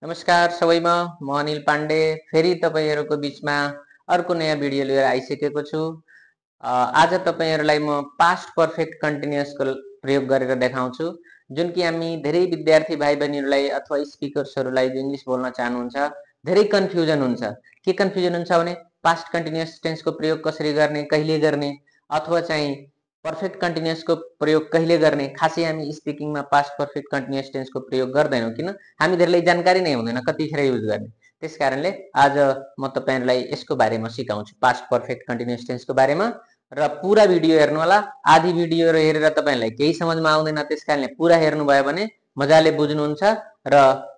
नमस्कार सबैमा म अनिल पाण्डे फेरि तपाईहरुको बीचमा अर्को नयाँ भिडियो लिएर आइसकेको छु। आज तपाईहरुलाई म पास्ट पर्फेक्ट कन्टिन्युअस को प्रयोग गरेर देखाउँछु, जुन कि हामी धेरै विद्यार्थी भाइ बहिनीहरुलाई अथवा स्पिकर्सहरुलाई जो इंग्लिश बोल्न चाहनुहुन्छ धेरै कन्फ्युजन हुन्छ। के कन्फ्युजन हुन्छ भने पास्ट कन्टिन्युअस टेन्स को प्रयोग कसरी गर्ने, कहिले गर्ने, अथवा चाहिँ पर्फेक्ट कन्टिन्युअस को प्रयोग कहिले गर्ने। खासै हामी स्पिकिङ में पास्ट पर्फेक्ट कन्टिन्युअस टेन्स को प्रयोग गर्दैनौं, किन हामी धेरैलाई जानकारी नै हुँदैन कतिखेर युज गर्ने। त्यसकारणले आज म तपाईहरुलाई यसको बारेमा सिकाउँछु, पास्ट पर्फेक्ट कन्टिन्युअस टेन्स को बारेमा। र पूरा भिडियो हेर्नु होला। आधी भिडियो हेरेर तपाईहरुलाई केही समझमा आउँदैन, त्यसकारणले पूरा हेर्नु भयो भने मजाले बुझ्नुहुन्छ। र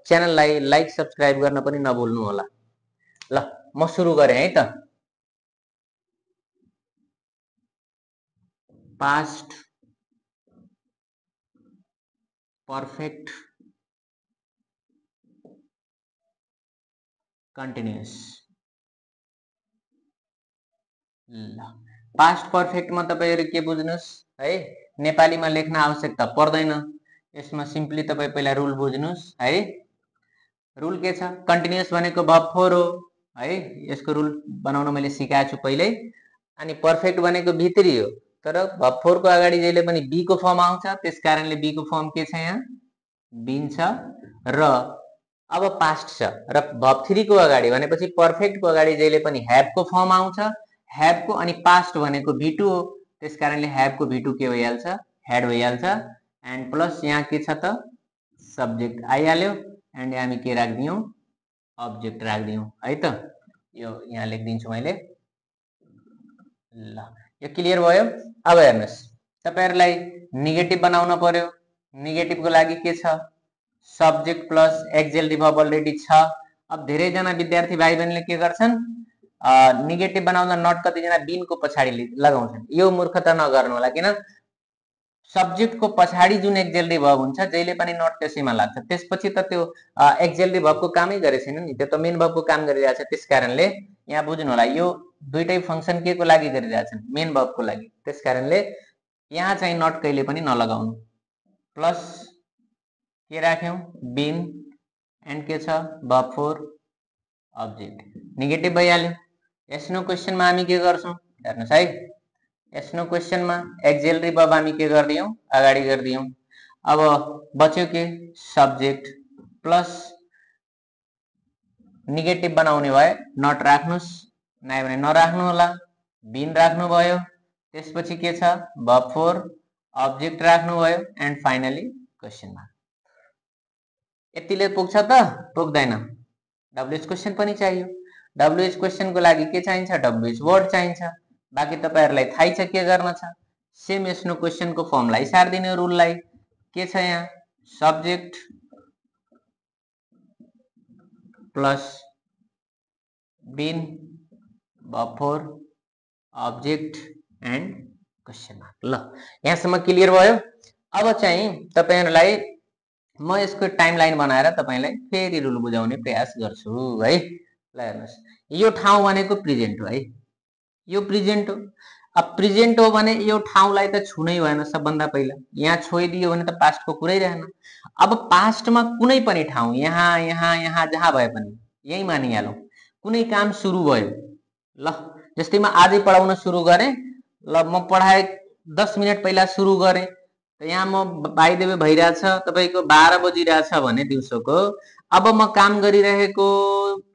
च्यानललाई लाइक सब्स्क्राइब गर्न पनि नभुल्नु होला। ल म सुरु गरे है त। Past perfect continuous. ल पास्ट पर्फेक्ट में तपाईहरु के बुझ्नुस् है, नेपालीमा लेख्न आवश्यकता पर्दैन। यसमा सिम्पली तपाई पहिला रुल बुझ्नुस् है। रुल के छ, कन्टिन्युअस भनेको भर्ब फोर हो है, यसको रुल बनाउन मैले सिकाएको छु पहिल्यै। अनि पर्फेक्ट भनेको भित्री हो, तर भर्ब फोर को अगाडि जहिले पनि बी को फर्म आउँछ, त्यसकारणले बी को फर्म के छ यहाँ, बीन छ। र अब पास्ट छ र भर्ब थ्री को अगाडि भनेपछि पर्फेक्ट को अगाडि जहिले पनि हैव को फर्म आउँछ। हैव को अनि पास्ट भनेको V2 हो, त्यसकारणले हैव को V2 के भइहाल्छ, हैड भइहाल्छ। एन्ड प्लस यहाँ के छ त, सब्जेक्ट आइहाल्यो। एन्ड यहाँ हामी के राख्दियौं, अब्जेक्ट राख्दियौं है त। यो यहाँ लेख्दिन्छु मैले। ल यो क्लियर भयो। अब हेर्नुस्, तपाईहरुलाई नेगेटिभ बनाउन पर्यो। नेगेटिभ को लागि के छ, सब्जेक्ट प्लस एक्जेक्टिभ भर्ब अलरेडी छ। अब धेरै जना विद्यार्थी भाइ बहिनीले के गर्छन्, नेगेटिभ बनाउँदा नट कतिजना बीन को पछाडी लगाउँछन्। यो मूर्खता नगर्नु होला, किन सब्जेक्ट को पछाडी जुन एक्जेक्टिभ भर्ब हुन्छ जहिले पनि नट त्यसैमा लाग्छ। त्यसपछि त त्यो एक्जेक्टिभ भर्ब को कामै गरे छैन नि, त्यो त मेन भर्ब को काम गरिरहेछ। त्यसकारणले यहाँ बुझ्नु होला, यो दुईटै फंक्सन के को लागि गरिरहेछन्, मेन भर्ब को लागि। त्यसकारणले यहाँ चाहिँ नट कहिले पनि नलगाउनु। प्लस के राख्यौं, बीन एन्ड के छ, भर्ब फोर अब्जेक्ट। नेगेटिभ भइहाल्यो। यस नो क्वेशन में हामी के गर्छौं, हेर्नुस् है। यस नो क्वेशन में एक्जेक्टिभ भर्ब हामी के गर्दियौं, अगाडि गर्दियौं। अब बच्यो के, सब्जेक्ट प्लस नेगेटिभ बनाउने भए नट राख्नुस्, नआए भने नराख्नु होला। बीन राख्नु भयो, त्यसपछि के छ, भर्ब फोर अब्जेक्ट राख्नु भयो। And finally question mark. यतिले पुग्छ त, पुग्दैन। डब्ल्युएच क्वेशन पनि चाहियो। डब्ल्युएच क्वेशन को लागि के चाहिन्छ, डब्ल्युएच वर्ड चाहिन्छ। बाकी तपाईहरुलाई थाहै छ के गर्न छ, सेम यस नो क्वेशन को फर्मलाई सार्दिने रुललाई। के छ यहाँ, subject plus been verb for object and question mark. ल यहाँसम्म क्लियर भयो। अब चाहिँ तपाईहरुलाई म यसको टाइमलाइन बनाएर तपाईलाई फेरि रुल बुझाउने प्रयास गर्छु है। ल हेर्नुस्, यो ठाउँ भनेको प्रेजेन्ट हो है, यो प्रेजेन्ट हो। अब प्रेजेन्ट हो भने यो ठाउँलाई त छुनै भएन सबभन्दा पहिला। यहाँ छोइदियो भने त पास्ट को कुरै रहेन। अब पास्टमा कुनै पनि ठाउँ, यहाँ यहाँ यहाँ जहाँ भए पनि यही मानिहालौं, कुनै काम सुरु भयो। ल जस्तै म आजै पढाउन सुरु गरे, ल म पढाए 10 मिनेट पहिला सुरु गरे, त यहाँ म बाइ द वे भइरहेछ तपाईको 12 बजिरहेछ भने दिउँसोको। अब म काम गरिरहेको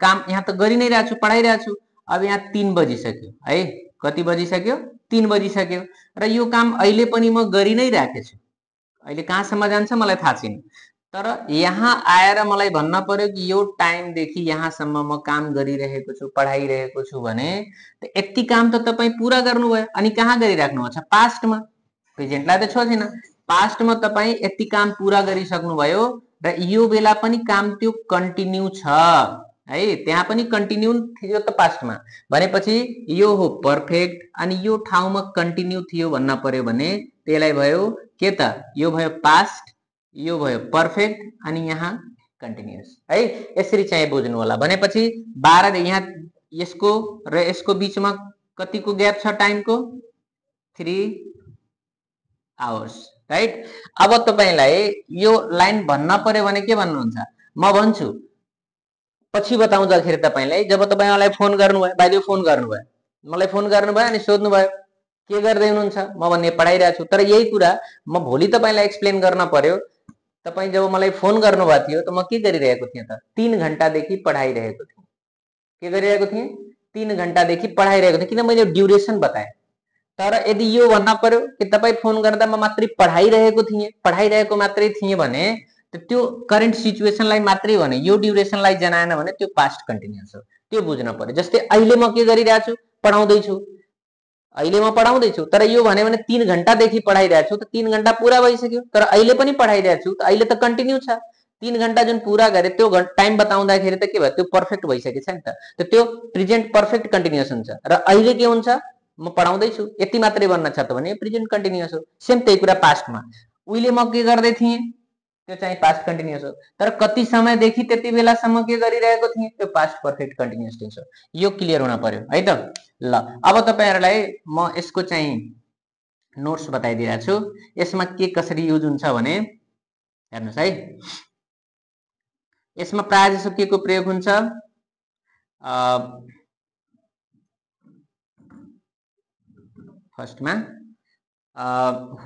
काम यहाँ त गरि नै रहेको छु, पढाइरहेको छु। अब यहाँ 3 बजिसक्यो है, कति बजिसक्यो, 3 बजिसक्यो। र यो काम अहिले पनि म गरि नै राखेको छु। अहिले कहाँसम्म जान्छ मलाई थाहा छैन, तर यहाँ आएर मलाई भन्न पर्यो कि यो टाइम देखि यहाँसम्म म काम गरिरहेको छु, पढाइरहेको छु भने त यति काम त तपाई पूरा गर्नुभयो। अनि कहाँ गरिराख्नु छ, पास्टमा। प्रेजेन्टलाई त छ छैन, पास्टमा तपाई यति काम पूरा गरिसक्नुभयो। र यो बेला पनि काम त्यो कन्टिन्यू छ है, त्यहाँ पनि कन्टिन्यू थियो त पास्टमा भनेपछि यो हो पर्फेक्ट। अनि यो ठाउँमा कन्टिन्यू थियो भन्न पर्यो भने त्यसलाई भयो के त, यो भयो पास्ट, यो भयो पर्फेक्ट, अनि यहाँ कन्टिन्युअस है। यसरी चाहिँ बुझ्नु होला। भनेपछि 12 यहाँ यसको र यसको बीचमा कतिको ग्याप छ टाइमको, 3 आवर्स राइट। अब तपाईलाई यो लाइन भन्न पर्यो भने के भन्नुहुन्छ, म भन्छु पछि बताउँदाखेरि तपाईलाई जब तपाईँ मलाई फोन गर्नुभयो, बाइदियो फोन गर्नुभयो, मलाई फोन गर्नुभयो अनि सोध्नुभयो के गर्दै हुनुहुन्छ, म भन्ने पढाइरहेको छु। तर यही कुरा म भोलि तपाईलाई एक्सप्लेन गर्न पर्यो। तपाईँ जब मलाई फोन गर्नुभएको थियो त म के गरिरहेको थिएँ त? 3 घण्टादेखि पढाइरहेको थिएँ। के गरिरहेको थिएँ? 3 घण्टादेखि पढाइरहेको थिएँ, किन मैले ड्युरेसन बताएँ। तर यदि यो भन्न पर्यो कि तपाईँ फोन गर्दा म मात्रै पढाइरहेको मात्रै थिएँ भने त्यो करेन्ट सिचुएसनलाई मात्रै भने यो ड्युरेसनलाई जनाएन भने त्यो पास्ट कन्टिन्युअस हो। त्यो बुझ्न पर्यो। जस्तै अहिले म के गरिरहेको छु? पढाउँदैछु। अहिले म पढाउँदैछु, तर यो भन्यो भने 3 घण्टादेखि पढाइरहेको छु त 3 घण्टा पुरा भइसक्यो। तर अहिले पनि पढाइरहेको छु त अहिले त कन्टिन्यू छ। 3 घण्टा जुन पुरा गरे त्यो टाइम बताउँदाखेरि त के भयो? त्यो पर्फेक्ट भइसकेछ नि त त्यो प्रेजेन्ट पर्फेक्ट कन्टिन्युअस हुन्छ। र अहिले के हुन्छ? म पढाउँदैछु, यति मात्रै बन्न छ त भने प्रेजेन्ट कन्टिन्युअस हो। सेम त्यही कुरा पास्टमा, उहिले म के गर्दै थिएँ त्यो चाहिँ पास्ट कन्टिन्युअस हो। तर कति समयदेखि त्यति बेलासम्म के गरिरहेको थिएँ त्यो पास्ट पर्फेक्ट कन्टिन्युअस टेन्स हो। यो क्लियर हुन पर्यो है त। ल अब तपाईहरुलाई म यसको चाहिँ नोट्स बताइदिरहेको छु। यसमा के कसरी युज हुन्छ भने हेर्नुस् है। यसमा प्राय जसो के को प्रयोग हुन्छ? फर्स्टमा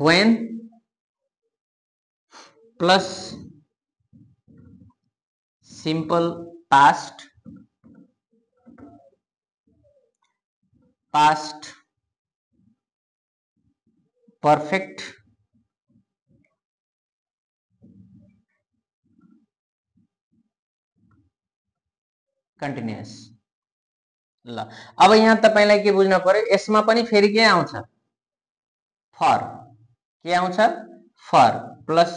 when plus simple past perfect continuous। ल अब यहाँ तपाईलाई के बुझ्न पर्यो, यसमा पनि फेरि के आउँछ? फर। के आउँछ? फर प्लस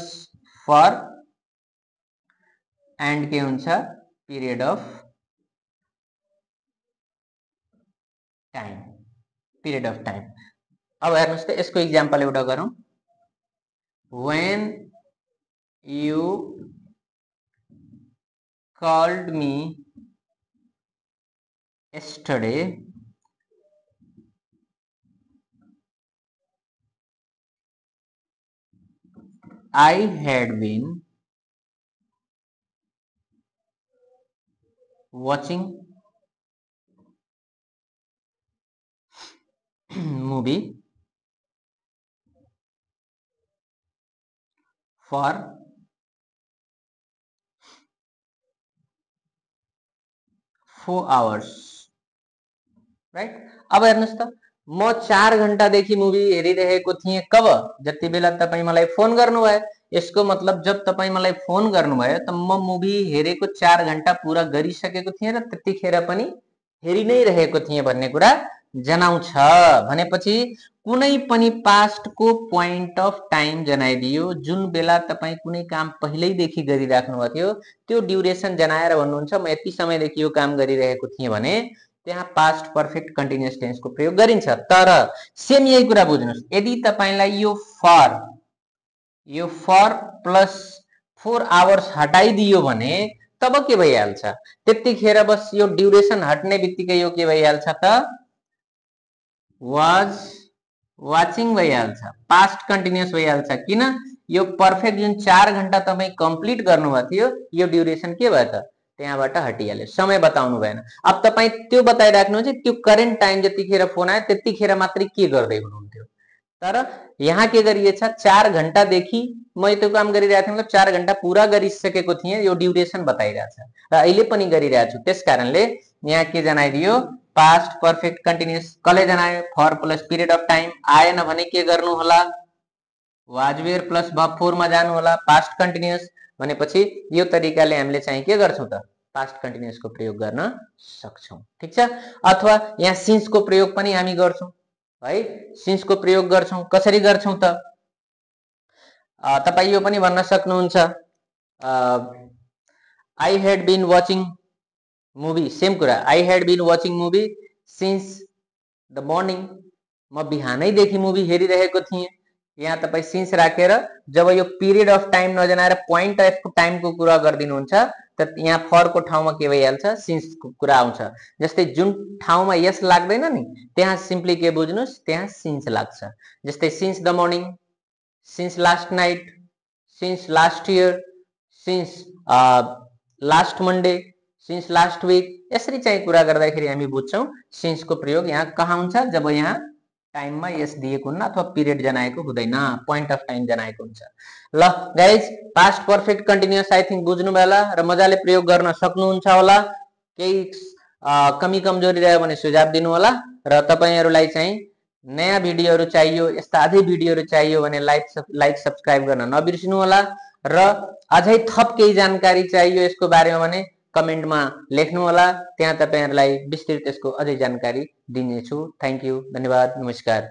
फर एन्ड के हुन्छ? Period of time. Period of time. अब हेर्नुस् त यसको एक्जाम्पल एउटा गरौँ। when you called me yesterday I had been watching movie for 4 hours, right. अब हेर्नुस् त म 4 घण्टादेखि मुभी हेरिरहेको थिएँ। कब? जति बेला तपाई मलाई फोन गर्नुभयो। यसको मतलब जब तपाई मलाई फोन गर्नुभयो त म मुभी हेरेको 4 घण्टा पूरा गरिसकेको थिएँ र त्यतिखेर पनि हेरि नै रहेको थिएँ भन्ने कुरा जनाउँछ। भनेपछि कुनै पनि पास्टको पोइन्ट अफ टाइम जनाइदियो। जुन बेला तपाई कुनै काम पहिल्यैदेखि गरिराख्नु भएको थियो त्यो ड्युरेसन जनाएर भन्नुहुन्छ म यति समयदेखि यो काम गरिरहेको थिएँ भने त्यहाँ पास्ट पर्फेक्ट कन्टिन्युअस टेन्सको प्रयोग गरिन्छ। तर सेम यही कुरा बुझ्नुस्, यदि तपाईलाई यो फर प्लस 4 आवर्स हटाइदियो भने तब के भइहाल्छ? त्यतिखेर बस यो ड्युरेसन हट्ने बित्तिकै यो के भइहाल्छ त? वाज वाचिङ भइहाल्छ, पास्ट कन्टिन्युअस भइहाल्छ। किन? यो पर्फेक्ट जुन 4 घण्टा तपाई कम्प्लिट गर्नुभएको थियो यो ड्युरेसन के भयो त? त्यहाँबाट हटिहाल्यो, समय बताउनु भएन। अब तपाई त्यो बताइराख्नुहुन्छ त्यो करेन्ट टाइम जतिखेर फोन आयो त्यतिखेर मात्रै के गर्दै हुनुहुन्थ्यो। तर यहाँ के गरिएछ? 4 घण्टादेखि म त्यो काम गरिरहेको थिएँ, मतलब 4 घण्टा पूरा गरिसकेको थिएँ, यो ड्युरेसन बताइरहेछ र अहिले पनि गरिरहेको छु। त्यसकारणले यहाँ के जनाइदियो? Past perfect continuous. कसले जनायो? For plus period of time. आएन भने के गर्नु होला? वाज वेयर प्लस भर्ब फोरमा जानु होला, पास्ट कन्टिन्युअस। भनेपछि यो तरिकाले हामीले चाहिँ के गर्छौं त? पास्ट कन्टिन्युअस को प्रयोग गर्न सक्छौं। ठीक छ। अथवा यहाँ सिन्स को प्रयोग पनि हामी गर्छौं है। सिन्स को प्रयोग गर्छौं। कसरी गर्छौं त? तपाई यो पनि भन्न सक्नुहुन्छ I had been watching movie। Same कुरा, I had been watching movie since the morning। म बिहानैदेखि मुभी हेरिरहेको थिएँ। यहाँ तपाई सिन्स राखेर जब यो पिरियड अफ टाइम नजनाएर पोइन्ट अफ टाइम को कुरा गर्दिनुहुन्छ त यहाँ फर को ठाउँमा के भइहाल्छ? सिन्स को कुरा आउँछ। जस्तै जुन ठाउँमा यस लाग्दैन नि त्यहाँ सिम्पली के बुझ्नुस्? त्यहाँ सिन्स लाग्छ। जस्तै since the morning, since last night, since last year, since last Monday, since last week यसरी चाहिँ कुरा गर्दाखेरि हामी बुझ्छौं सिन्स को प्रयोग यहाँ कहाँ हुन्छ जब यहाँ टाइममा यस दिएको हुन्न अथवा पिरियड जनाएको हुँदैन पोइन्ट अफ टाइम जनाएको हुन्छ ल guys past perfect continuous I think बुझ्नु भयो होला र मजाले प्रयोग गर्न सक्नुहुन्छ होला केही कमी कमजोरी रह्यो भने सुझाव दिनु होला र तपाईहरुलाई चाहिँ नयाँ भिडियोहरु चाहियो यस्ता अझै भिडियोहरु चाहियो भने लाइक सब्स्क्राइब गर्न नबिर्सिनु होला र अझै थप केही जानकारी चाहियो यसको बारेमा भने कमेन्टमा लेख्नु होला त्यहाँ तपाईहरुलाई विस्तृत यसको अझै जानकारी दिनेछु थ्यांक यू धन्यवाद नमस्कार